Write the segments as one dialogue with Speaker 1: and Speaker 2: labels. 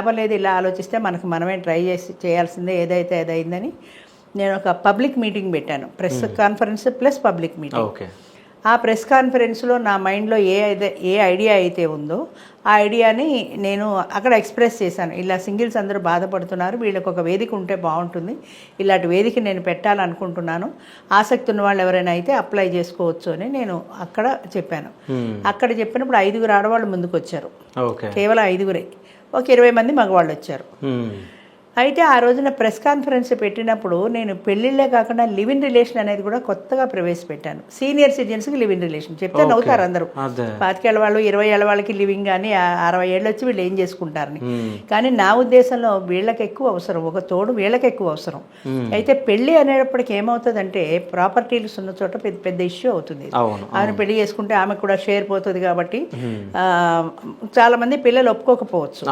Speaker 1: లాభం లేదు, ఇలా ఆలోచిస్తే మనకు మనమే ట్రై చేయాల్సిందే, ఏదైతే అదైందని నేను ఒక పబ్లిక్ మీటింగ్ పెట్టాను. Press conference plus public meeting.
Speaker 2: Okay.
Speaker 1: ఆ ప్రెస్ కాన్ఫరెన్స్లో నా మైండ్లో ఏ ఐడియా అయితే ఉందో ఆ ఐడియాని నేను అక్కడ ఎక్స్ప్రెస్ చేశాను. ఇలా సింగిల్స్ అందరూ బాధపడుతున్నారు, వీళ్ళకి ఒక వేదిక ఉంటే బాగుంటుంది, ఇలాంటి వేదిక నేను పెట్టాలనుకుంటున్నాను, ఆసక్తి ఉన్న వాళ్ళు ఎవరైనా అయితే అప్లై చేసుకోవచ్చు అని నేను అక్కడ చెప్పాను. అక్కడ చెప్పినప్పుడు 5 ఆడవాళ్ళు ముందుకు వచ్చారు, కేవలం 5. ఒక 20 మంది మగవాళ్ళు వచ్చారు. అయితే ఆ రోజున ప్రెస్ కాన్ఫరెన్స్ పెట్టినప్పుడు నేను పెళ్ళిళ్ళే కాకుండా లివ్ ఇన్ రిలేషన్ అనేది కూడా కొత్తగా ప్రవేశపెట్టాను. సీనియర్ సిటిజన్స్కి లివ్ ఇన్ రిలేషన్ చెప్తే నవ్వుతారు అందరూ. 25 ఏళ్ళ వాళ్ళు 20 ఏళ్ళ వాళ్ళకి లివింగ్ కానీ 60 ఏళ్ళు వచ్చి వీళ్ళు ఏం చేసుకుంటారని. కానీ నా ఉద్దేశంలో వీళ్ళకి ఎక్కువ అవసరం, ఒక తోడు వీళ్ళకి ఎక్కువ అవసరం. అయితే పెళ్ళి అనేటప్పటికి ఏమవుతుందంటే ప్రాపర్టీలు ఉన్న చోట పెద్ద పెద్ద ఇష్యూ అవుతుంది. ఆమెను పెళ్లి చేసుకుంటే ఆమెకు కూడా షేర్ పోతుంది కాబట్టి చాలా మంది పిల్లలు ఒప్పుకోకపోవచ్చు,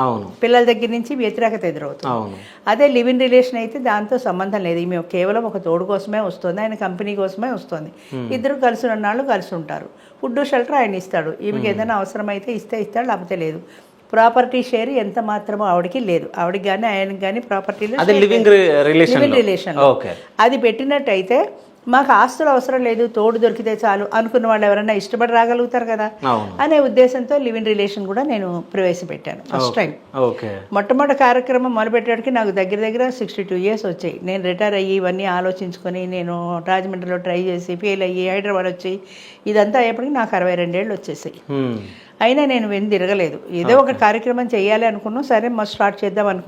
Speaker 1: పిల్లల దగ్గర నుంచి వ్యతిరేకత ఎదురవుతుంది. అదే లివ్ ఇన్ రిలేషన్ అయితే దాంతో సంబంధం లేదు, ఈమె కేవలం ఒక తోడు కోసమే వస్తుంది, ఆయన కంపెనీ కోసమే వస్తుంది, ఇద్దరు కలిసి ఉన్నాళ్ళు కలిసి ఉంటారు, ఫుడ్ షెల్టర్ ఆయన ఇస్తాడు, ఈమెకి ఏదైనా అవసరమైతే ఇస్తాడు, లేకపోతే లేదు. ప్రాపర్టీ షేర్ ఎంత మాత్రమో ఆవిడకి లేదు, ఆవిడకి కానీ ఆయనకి కానీ ప్రాపర్టీలో లివింగ్ రిలేషన్ అది పెట్టినట్టయితే మాకు ఆస్తులు అవసరం లేదు, తోడు దొరికితే చాలు అనుకున్న వాళ్ళు ఎవరైనా ఇష్టపడి రాగలుగుతారు కదా అనే ఉద్దేశంతో లివ్ ఇన్ రిలేషన్ కూడా నేను ప్రవేశపెట్టాను ఫస్ట్ టైం. మొట్టమొదటి కార్యక్రమం మొదలుపెట్టడానికి నాకు దగ్గర 62 years వచ్చాయి. నేను రిటైర్ అయ్యి ఇవన్నీ ఆలోచించుకొని నేను రాజమండ్రిలో ట్రై చేసి ఫెయిల్ అయ్యి హైదరాబాద్ వచ్చి ఇదంతా అయ్యేప్పటికి నాకు 62 ఏళ్ళు వచ్చేసాయి. అయినా నేను తిరగలేదు, ఏదో ఒక కార్యక్రమం చేయాలి అనుకున్నాం, సరే స్టార్ట్ చేద్దాం అనుకున్నాను.